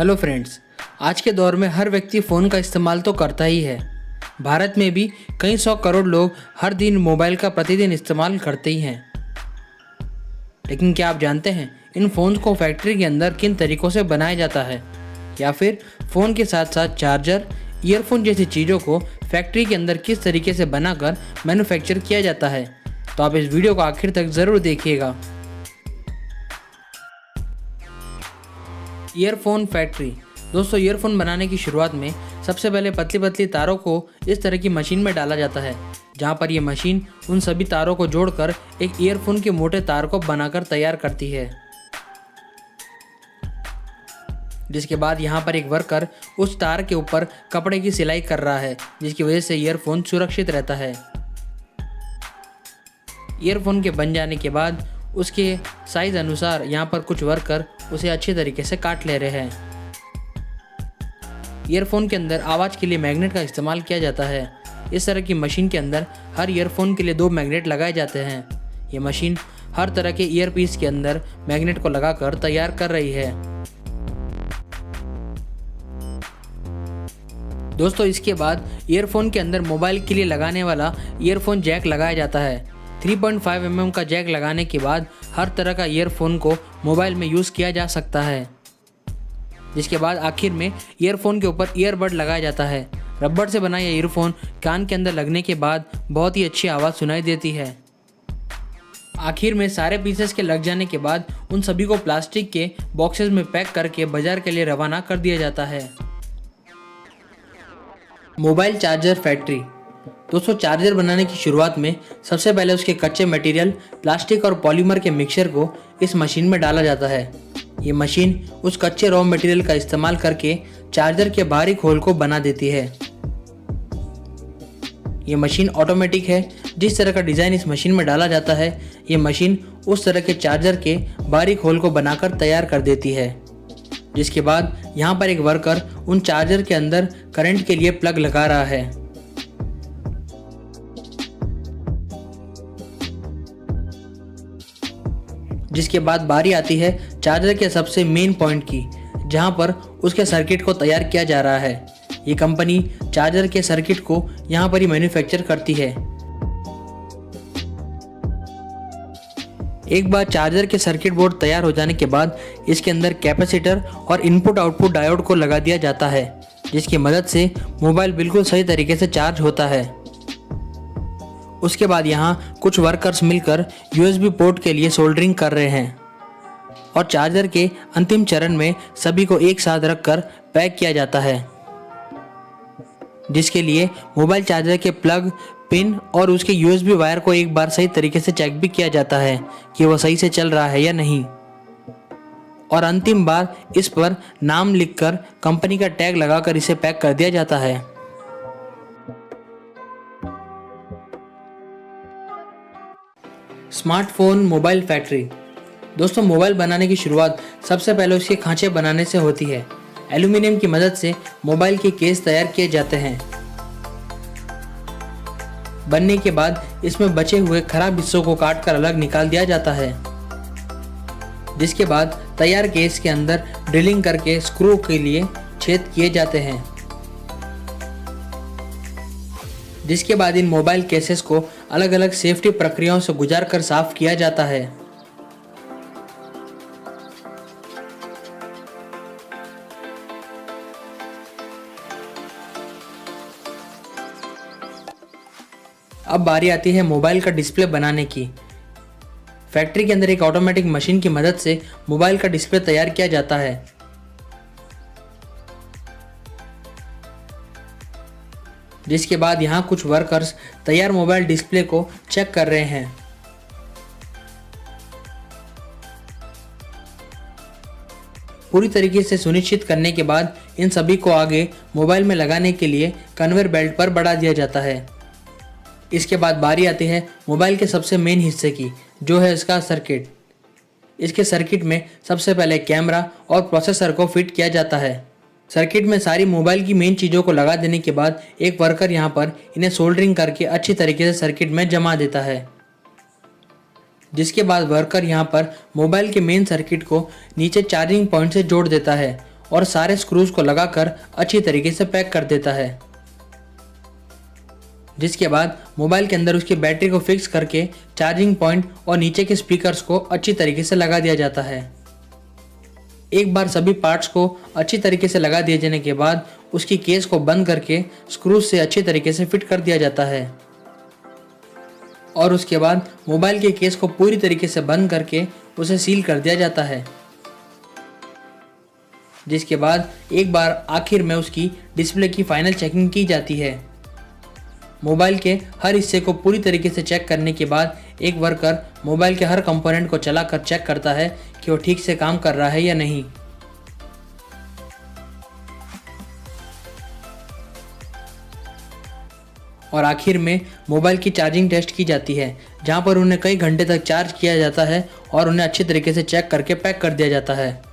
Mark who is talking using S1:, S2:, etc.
S1: Hello friends, आज के दौर में हर व्यक्ति फ़ोन का इस्तेमाल तो करता ही है। भारत में भी कई 100 करोड़ लोग हर दिन मोबाइल का प्रतिदिन इस्तेमाल करते ही हैं। लेकिन क्या आप जानते हैं इन फ़ोन को फैक्ट्री के अंदर किन तरीक़ों से बनाया जाता है, या फिर फ़ोन के साथ साथ चार्जर, ईयरफोन जैसी चीज़ों को फैक्ट्री के अंदर किस तरीके से बनाकर मैन्युफैक्चर किया जाता है। तो आप इस वीडियो को आखिर तक ज़रूर देखिएगा। Earphone factory. दोस्तों, ईयरफोन बनाने की शुरुआत में सबसे पहले पतली पतली तारों को इस तरह की मशीन में डाला जाता है, जहां पर यह मशीन उन सभी तारों को जोड़कर एक ईयरफोन के मोटे तार को बनाकर तैयार करती है। जिसके बाद यहां पर एक वर्कर उस तार के ऊपर कपड़े की सिलाई कर रहा है, जिसकी वजह से ईयरफोन सुरक्षित रहता है। ईयरफोन के बन जाने के बाद उसके साइज अनुसार यहाँ पर कुछ वर्कर उसे अच्छी तरीके से काट ले रहे हैं। ईयरफोन के अंदर आवाज़ के लिए मैग्नेट का इस्तेमाल किया जाता है। इस तरह की मशीन के अंदर हर ईयरफोन के लिए 2 मैग्नेट लगाए जाते हैं। ये मशीन हर तरह के ईयरपीस के अंदर मैग्नेट को लगाकर तैयार कर रही है। दोस्तों, इसके बाद ईयरफोन के अंदर मोबाइल के लिए लगाने वाला ईयरफोन जैक लगाया जाता है। 3.5 mm का जैक लगाने के बाद हर तरह का ईयरफोन को मोबाइल में यूज़ किया जा सकता है। जिसके बाद आखिर में ईयरफोन के ऊपर ईयरबड लगाया जाता है। रबड़ से बना यह ईयरफोन कान के अंदर लगने के बाद बहुत ही अच्छी आवाज़ सुनाई देती है। आखिर में सारे पीसेस के लग जाने के बाद उन सभी को प्लास्टिक के बॉक्सेस में पैक करके बाजार के लिए रवाना कर दिया जाता है। Mobile charger factory. दोस्तों, चार्जर बनाने की शुरुआत में सबसे पहले उसके कच्चे मटेरियल प्लास्टिक और पॉलीमर के मिक्सचर को इस मशीन में डाला जाता है। ये मशीन उस कच्चे रॉ मटेरियल का इस्तेमाल करके चार्जर के बाहरी खोल को बना देती है। ये मशीन ऑटोमेटिक है। जिस तरह का डिज़ाइन इस मशीन में डाला जाता है, ये मशीन उस तरह के चार्जर के बाहरी खोल को बनाकर तैयार कर देती है। जिसके बाद यहाँ पर एक वर्कर उन चार्जर के अंदर करंट के लिए प्लग लगा रहा है। जिसके बाद बारी आती है चार्जर के सबसे मेन पॉइंट की, जहां पर उसके सर्किट को तैयार किया जा रहा है। ये कंपनी चार्जर के सर्किट को यहां पर ही मैन्युफैक्चर करती है। एक बार चार्जर के सर्किट बोर्ड तैयार हो जाने के बाद इसके अंदर कैपेसिटर और इनपुट आउटपुट डायोड को लगा दिया जाता है, जिसकी मदद से मोबाइल बिल्कुल सही तरीके से चार्ज होता है। उसके बाद यहाँ कुछ वर्कर्स मिलकर USB पोर्ट के लिए सोल्डरिंग कर रहे हैं और चार्जर के अंतिम चरण में सभी को एक साथ रखकर पैक किया जाता है, जिसके लिए मोबाइल चार्जर के प्लग, पिन और उसके USB वायर को एक बार सही तरीके से चेक भी किया जाता है कि वह सही से चल रहा है या नहीं। और अंतिम बार इस पर नाम लिखकर कंपनी का टैग लगाकर इसे पैक कर दिया जाता है। Smartphone mobile factory. दोस्तों, मोबाइल बनाने की शुरुआत सबसे पहले उसके खांचे बनाने से होती है। एल्यूमिनियम की मदद से मोबाइल के केस तैयार किए जाते हैं। बनने के बाद इसमें बचे हुए खराब हिस्सों को काटकर अलग निकाल दिया जाता है। जिसके बाद तैयार केस के अंदर ड्रिलिंग करके स्क्रू के लिए छेद किए जाते हैं। जिसके बाद इन मोबाइल केसेस को अलग अलग सेफ्टी प्रक्रियाओं से गुजारकर साफ किया जाता है। अब बारी आती है मोबाइल का डिस्प्ले बनाने की। फैक्ट्री के अंदर एक ऑटोमेटिक मशीन की मदद से मोबाइल का डिस्प्ले तैयार किया जाता है। जिसके बाद यहाँ कुछ वर्कर्स तैयार मोबाइल डिस्प्ले को चेक कर रहे हैं। पूरी तरीके से सुनिश्चित करने के बाद इन सभी को आगे मोबाइल में लगाने के लिए कन्वेयर बेल्ट पर बढ़ा दिया जाता है। इसके बाद बारी आती है मोबाइल के सबसे मेन हिस्से की, जो है इसका सर्किट। इसके सर्किट में सबसे पहले कैमरा और प्रोसेसर को फिट किया जाता है। सर्किट में सारी मोबाइल की मेन चीज़ों को लगा देने के बाद एक वर्कर यहाँ पर इन्हें सोल्डरिंग करके अच्छी तरीके से सर्किट में जमा देता है। जिसके बाद वर्कर यहाँ पर मोबाइल के मेन सर्किट को नीचे चार्जिंग पॉइंट से जोड़ देता है और सारे स्क्रूज को लगाकर अच्छी तरीके से पैक कर देता है। जिसके बाद मोबाइल के अंदर उसकी बैटरी को फिक्स करके चार्जिंग पॉइंट और नीचे के स्पीकर्स को अच्छी तरीके से लगा दिया जाता है। एक बार सभी पार्ट्स को अच्छी तरीके से लगा दिए जाने के बाद उसकी केस को बंद करके स्क्रूज से अच्छी तरीके से फिट कर दिया जाता है और उसके बाद मोबाइल के केस को पूरी तरीके से बंद करके उसे सील कर दिया जाता है। जिसके बाद एक बार आखिर में उसकी डिस्प्ले की फाइनल चेकिंग की जाती है। मोबाइल के हर हिस्से को पूरी तरीके से चेक करने के बाद एक वर्कर मोबाइल के हर कंपोनेंट को चलाकर चेक करता है कि वो ठीक से काम कर रहा है या नहीं। और आखिर में मोबाइल की चार्जिंग टेस्ट की जाती है, जहां पर उन्हें कई घंटे तक चार्ज किया जाता है और उन्हें अच्छी तरीके से चेक करके पैक कर दिया जाता है।